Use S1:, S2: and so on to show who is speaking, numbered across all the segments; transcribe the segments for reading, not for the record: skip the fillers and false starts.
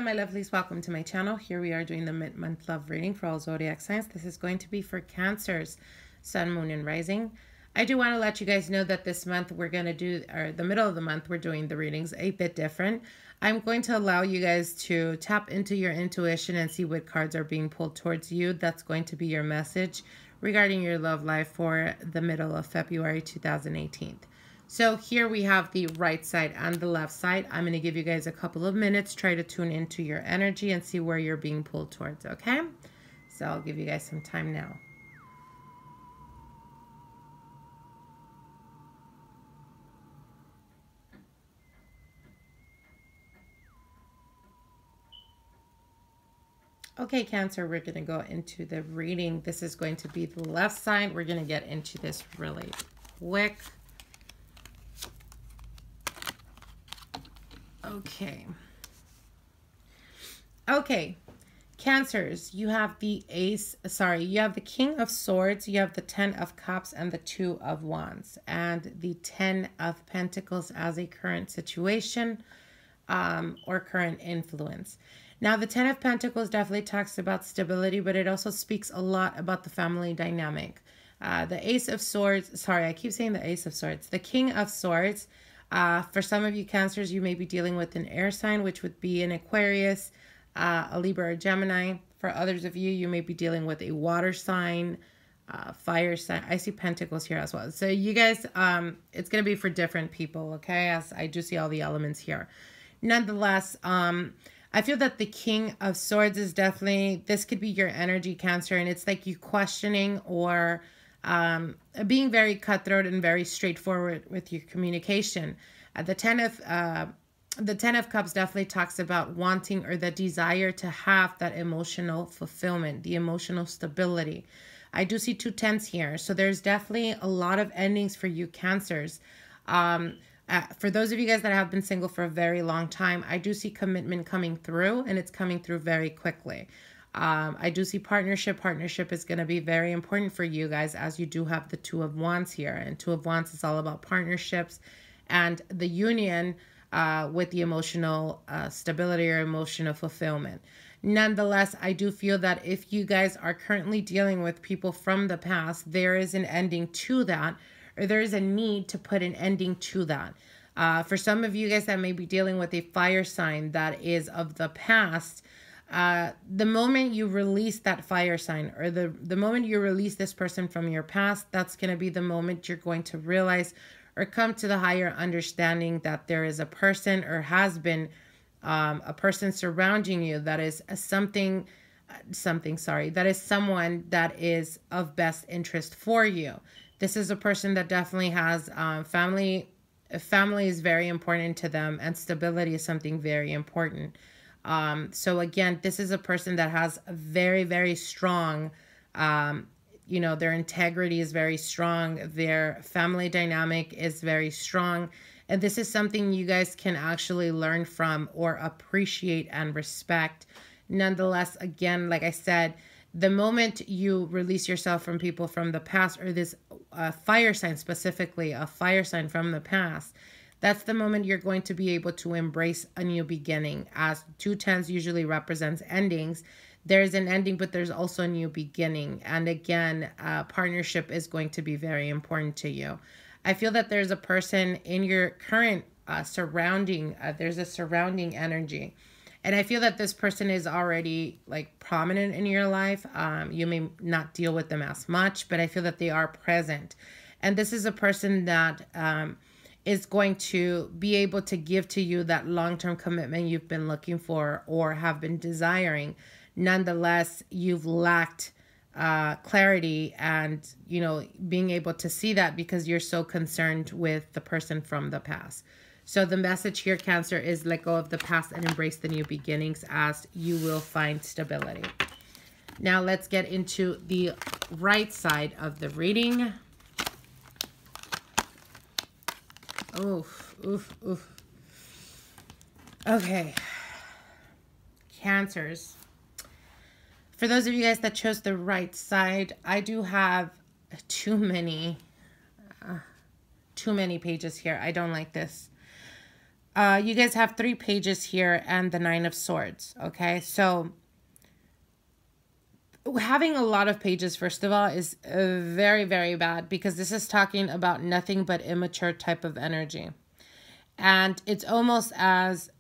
S1: Hello my lovelies, welcome to my channel. Here we are doing the mid-month love reading for all zodiac signs. This is going to be for Cancers, Sun, Moon, and Rising. I do want to let you guys know that this month we're going to do, or the middle of the month, we're doing the readings a bit different. I'm going to allow you guys to tap into your intuition and see what cards are being pulled towards you. That's going to be your message regarding your love life for the middle of February 2018. So here we have the right side and the left side. I'm going to give you guys a couple of minutes, try to tune into your energy and see where you're being pulled towards, okay? So I'll give you guys some time now. Okay, Cancer, we're going to go into the reading. This is going to be the left side. We're going to get into this really quick. Okay, Cancers, you have the you have the King of Swords, you have the 10 of Cups, and the 2 of Wands, and the 10 of Pentacles as a current situation or current influence. Now, the 10 of Pentacles definitely talks about stability, but it also speaks a lot about the family dynamic. The Ace of Swords, sorry, I keep saying the Ace of Swords. The King of Swords, for some of you Cancers, you may be dealing with an air sign, which would be an Aquarius, a Libra or Gemini. For others of you, you may be dealing with a water sign, fire sign. I see Pentacles here as well. So you guys, it's going to be for different people, okay? As I do see all the elements here. Nonetheless, I feel that the King of Swords is definitely, this could be your energy, Cancer, and it's like you questioning or being very cutthroat and very straightforward with your communication. The 10 of Cups definitely talks about wanting or the desire to have that emotional fulfillment, the emotional stability. I do see 2 10s here, so there's definitely a lot of endings for you Cancers. For those of you guys that have been single for a very long time, I do see commitment coming through, and it's coming through very quickly. I do see partnership. Partnership is going to be very important for you guys, as you do have the 2 of Wands here. And 2 of Wands is all about partnerships and the union with the emotional stability or emotional fulfillment. Nonetheless, I do feel that if you guys are currently dealing with people from the past, there is an ending to that, or there is a need to put an ending to that. For some of you guys that may be dealing with a fire sign that is of the past, the moment you release that fire sign, or the moment you release this person from your past, that's going to be the moment you're going to realize or come to the higher understanding that there is a person, or has been a person surrounding you that is someone that is of best interest for you. This is a person that definitely has family is very important to them, and stability is something very important. So again, this is a person that has a very, very strong, their integrity is very strong. Their family dynamic is very strong. And this is something you guys can actually learn from or appreciate and respect. Nonetheless, again, like I said, the moment you release yourself from people from the past, or this fire sign specifically, a fire sign from the past, that's the moment you're going to be able to embrace a new beginning. As 2 10s usually represents endings, there's an ending, but there's also a new beginning. And again, partnership is going to be very important to you. I feel that there's a person in your current surrounding, there's a surrounding energy. And I feel that this person is already like prominent in your life. You may not deal with them as much, but I feel that they are present. And this is a person that is going to be able to give to you that long-term commitment you've been looking for or have been desiring. Nonetheless, you've lacked clarity and, being able to see that because you're so concerned with the person from the past. So the message here, Cancer, is let go of the past and embrace the new beginnings, as you will find stability. Now let's get into the right side of the reading. Oof, oof, oof. Okay. Cancers. For those of you guys that chose the right side, I do have too many pages here. I don't like this. You guys have 3 pages here and the 9 of Swords. Okay, so having a lot of pages, first of all, is very, very bad, because this is talking about nothing but immature type of energy. And it's almost as,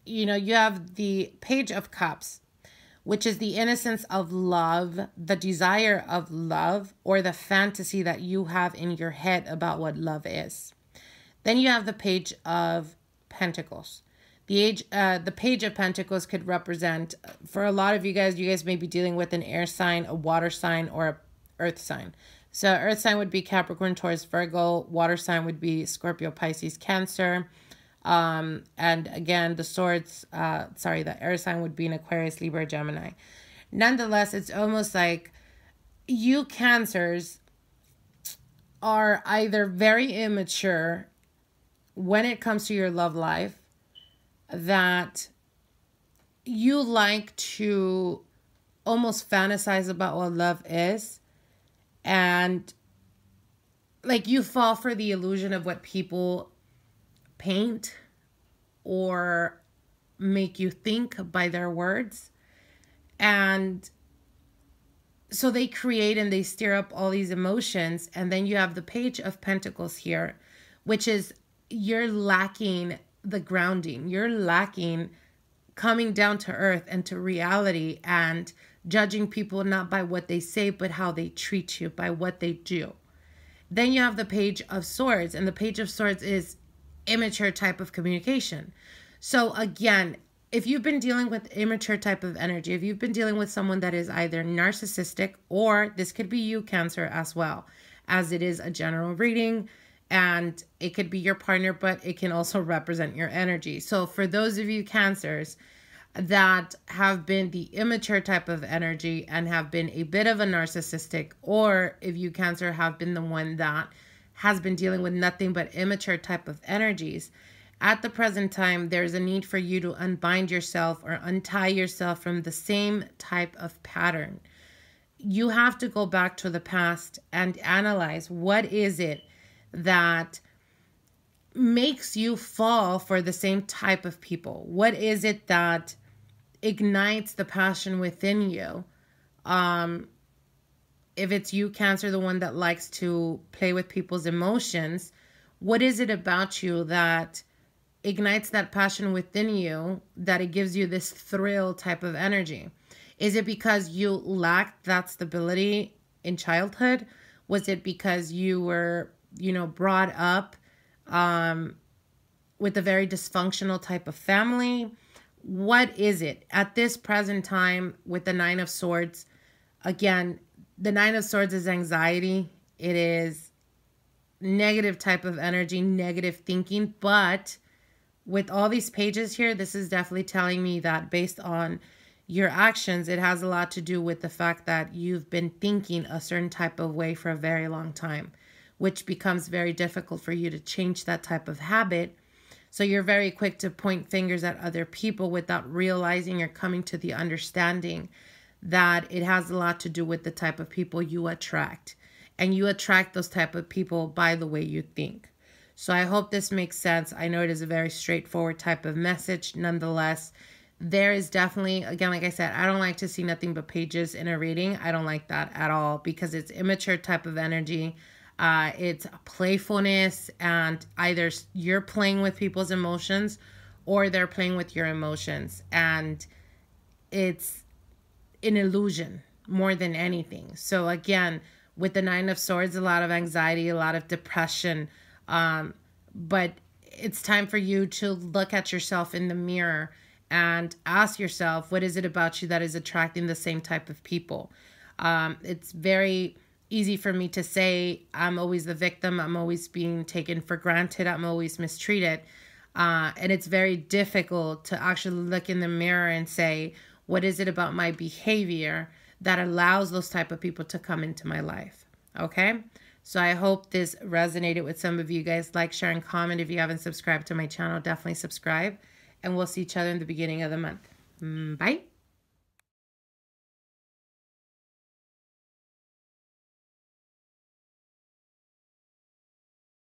S1: you know, you have the Page of Cups, which is the innocence of love, the desire of love, or the fantasy that you have in your head about what love is. Then you have the Page of Pentacles. The Page of Pentacles could represent, for a lot of you guys may be dealing with an air sign, a water sign, or a earth sign. So earth sign would be Capricorn, Taurus, Virgo. Water sign would be Scorpio, Pisces, Cancer. And again, the air sign would be an Aquarius, Libra, Gemini. Nonetheless, it's almost like you Cancers are either very immature when it comes to your love life, that you like to almost fantasize about what love is, and like you fall for the illusion of what people paint or make you think by their words. And so they create and they stir up all these emotions. And then you have the Page of Pentacles here, which is you're lacking the grounding. You're lacking coming down to earth and to reality, and judging people not by what they say, but how they treat you, by what they do. Then you have the Page of Swords, and the Page of Swords is immature type of communication. So again, if you've been dealing with immature type of energy, if you've been dealing with someone that is either narcissistic, or this could be you, Cancer, as well, as it is a general reading, and it could be your partner, but it can also represent your energy. So for those of you Cancers that have been the immature type of energy and have been a bit of a narcissistic, or if you Cancer have been the one that has been dealing with nothing but immature type of energies, at the present time, there's a need for you to unbind yourself or untie yourself from the same type of pattern. You have to go back to the past and analyze, what is it that makes you fall for the same type of people? What is it that ignites the passion within you? If it's you, Cancer, the one that likes to play with people's emotions, what is it about you that ignites that passion within you, that it gives you this thrill type of energy? Is it because you lacked that stability in childhood? Was it because you were, brought up with a very dysfunctional type of family? What is it at this present time with the 9 of Swords? Again, the 9 of Swords is anxiety. It is negative type of energy, negative thinking. But with all these pages here, this is definitely telling me that based on your actions, it has a lot to do with the fact that you've been thinking a certain type of way for a very long time, which becomes very difficult for you to change that type of habit. So you're very quick to point fingers at other people without realizing or coming to the understanding that it has a lot to do with the type of people you attract. And you attract those type of people by the way you think. So I hope this makes sense. I know it is a very straightforward type of message. Nonetheless, there is definitely, again, like I said, I don't like to see nothing but pages in a reading. I don't like that at all, because it's immature type of energy. It's playfulness, and either you're playing with people's emotions or they're playing with your emotions. And it's an illusion more than anything. So again, with the 9 of Swords, a lot of anxiety, a lot of depression. But it's time for you to look at yourself in the mirror and ask yourself, what is it about you that is attracting the same type of people? It's very easy for me to say, I'm always the victim. I'm always being taken for granted. I'm always mistreated. And it's very difficult to actually look in the mirror and say, what is it about my behavior that allows those type of people to come into my life? Okay. So I hope this resonated with some of you guys. Like, share, and comment. If you haven't subscribed to my channel, definitely subscribe. And we'll see each other in the beginning of the month. Bye.